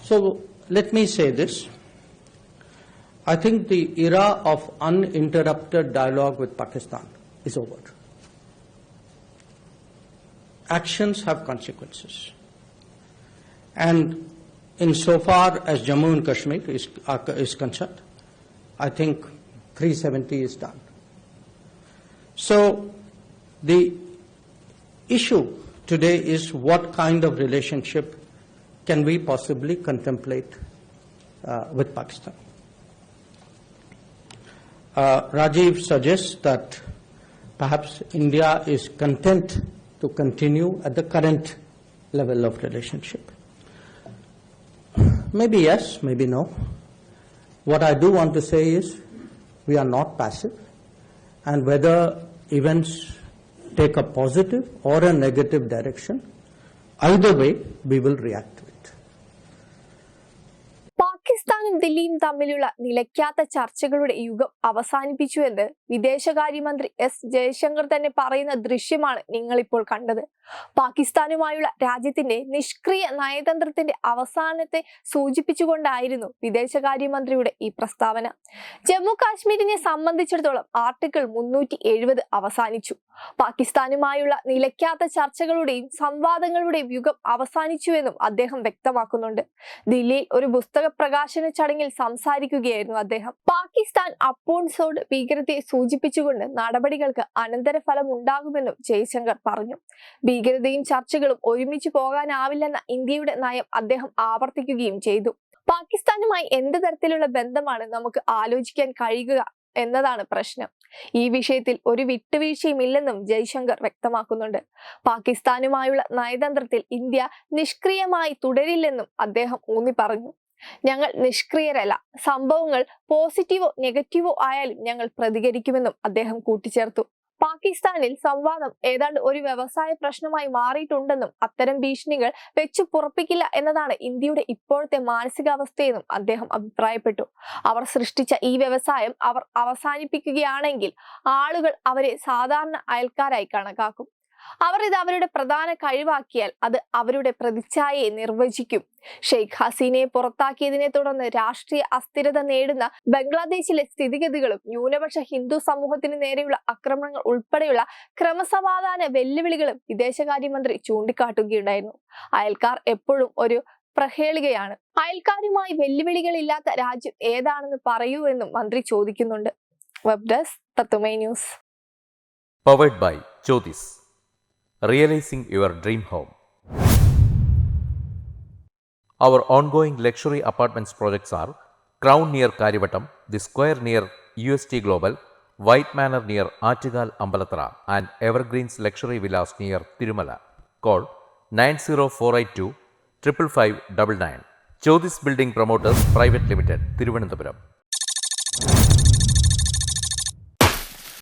So let me say this. I think the era of uninterrupted dialogue with Pakistan is over. Actions have consequences. And insofar as Jammu and Kashmir is concerned, I think 370 is done. So the issue today is what kind of relationship can we possibly contemplate with Pakistan. Rajiv suggests that perhaps India is content to continue at the current level of relationship. Maybe yes, maybe no. What I do want to say is we are not passive, and whether events take a positive or a negative direction, either way we will react to it. പാകിസ്ഥാനും ദില്ലിയും തമ്മിലുള്ള നിലയ്ക്കാത്ത ചർച്ചകളുടെ യുഗം അവസാനിപ്പിച്ചുവെന്ന് വിദേശകാര്യമന്ത്രി S Jaishankar തന്നെ പറയുന്ന ദൃശ്യമാണ് നിങ്ങളിപ്പോൾ കണ്ടത്. പാകിസ്ഥാനുമായുള്ള രാജ്യത്തിന്റെ നിഷ്ക്രിയ നയതന്ത്രത്തിന്റെ അവസാനത്തെ സൂചിപ്പിച്ചുകൊണ്ടായിരുന്നു വിദേശകാര്യമന്ത്രിയുടെ ഈ പ്രസ്താവന. ജമ്മു കാശ്മീരിനെ സംബന്ധിച്ചിടത്തോളം ആർട്ടിക്കിൾ 370 അവസാനിച്ചു. പാകിസ്ഥാനുമായുള്ള നിലയ്ക്കാത്ത ചർച്ചകളുടെയും സംവാദങ്ങളുടെയും യുഗം അവസാനിച്ചുവെന്നും അദ്ദേഹം വ്യക്തമാക്കുന്നുണ്ട്. ദില്ലിയിൽ ഒരു പുസ്തക പ്രകാശന ചടങ്ങിൽ സംസാരിക്കുകയായിരുന്നു അദ്ദേഹം. പാകിസ്ഥാൻ അപ്പോൺസോഡ് ഭീകരതയെ സൂചിപ്പിച്ചുകൊണ്ട് നടപടികൾക്ക് അനന്തരഫലം ഉണ്ടാകുമെന്നും ജയശങ്കർ പറഞ്ഞു. ഭീകരതയും ചർച്ചകളും ഒരുമിച്ച് പോകാനാവില്ലെന്ന ഇന്ത്യയുടെ നയം അദ്ദേഹം ആവർത്തിക്കുകയും ചെയ്തു. പാകിസ്ഥാനുമായി എന്ത് തരത്തിലുള്ള ബന്ധമാണ് നമുക്ക് ആലോചിക്കാൻ കഴിയുക എന്നതാണ് പ്രശ്നം. ഈ വിഷയത്തിൽ ഒരു വിട്ടുവീഴ്ചയും ഇല്ലെന്നും ജയശങ്കർ വ്യക്തമാക്കുന്നുണ്ട്. പാകിസ്ഥാനുമായുള്ള നയതന്ത്രത്തിൽ ഇന്ത്യ നിഷ്ക്രിയമായി തുടരില്ലെന്നും അദ്ദേഹം ഊന്നി പറഞ്ഞു. ഞങ്ങൾ നിഷ്ക്രിയരല്ല, സംഭവങ്ങൾ പോസിറ്റീവോ നെഗറ്റീവോ ആയാലും ഞങ്ങൾ പ്രതികരിക്കുമെന്നും അദ്ദേഹം കൂട്ടിച്ചേർത്തു. പാകിസ്ഥാനിൽ സംവാദം ഏതാണ്ട് ഒരു വ്യവസായ പ്രശ്നമായി മാറിയിട്ടുണ്ടെന്നും അത്തരം ഭീഷണികൾ വെച്ചു പുറപ്പിക്കില്ല എന്നതാണ് ഇന്ത്യയുടെ ഇപ്പോഴത്തെ മാനസികാവസ്ഥയെന്നും അദ്ദേഹം അഭിപ്രായപ്പെട്ടു. അവർ സൃഷ്ടിച്ച ഈ വ്യവസായം അവർ അവസാനിപ്പിക്കുകയാണെങ്കിൽ ആളുകൾ അവരെ സാധാരണ അയൽക്കാരായി കണക്കാക്കും. അവർ ഇത് അവരുടെ പ്രധാന കഴിവാക്കിയാൽ അത് അവരുടെ പ്രതിച്ഛായയെ നിർവചിക്കും. ഷെയ്ഖ് ഹസീനയെ പുറത്താക്കിയതിനെ തുടർന്ന് രാഷ്ട്രീയ അസ്ഥിരത നേടുന്ന ബംഗ്ലാദേശിലെ സ്ഥിതിഗതികളും ന്യൂനപക്ഷ ഹിന്ദു സമൂഹത്തിന് നേരെയുള്ള ആക്രമണങ്ങൾ ഉൾപ്പെടെയുള്ള ക്രമസമാധാന വെല്ലുവിളികളും വിദേശകാര്യമന്ത്രി ചൂണ്ടിക്കാട്ടുകയുണ്ടായിരുന്നു. അയൽക്കാർ എപ്പോഴും ഒരു പ്രഹേളികയാണ്. അയൽക്കാരുമായി വെല്ലുവിളികളില്ലാത്ത രാജ്യം ഏതാണെന്ന് പറയൂ എന്നും മന്ത്രി ചോദിക്കുന്നുണ്ട്. വെബ് ഡെസ്ക് തത്തുമൈ news. Powered by Jyothis. Realizing your dream home. Our ongoing luxury apartments projects are Crown near Karivattam, The Square near UST Global, White Manor near Achigal Ambalathra, and Evergreens Luxury Villas near Tirumala. Call 90482 55599. Jyothis Building Promoters Private Limited, Thiruvananthapuram.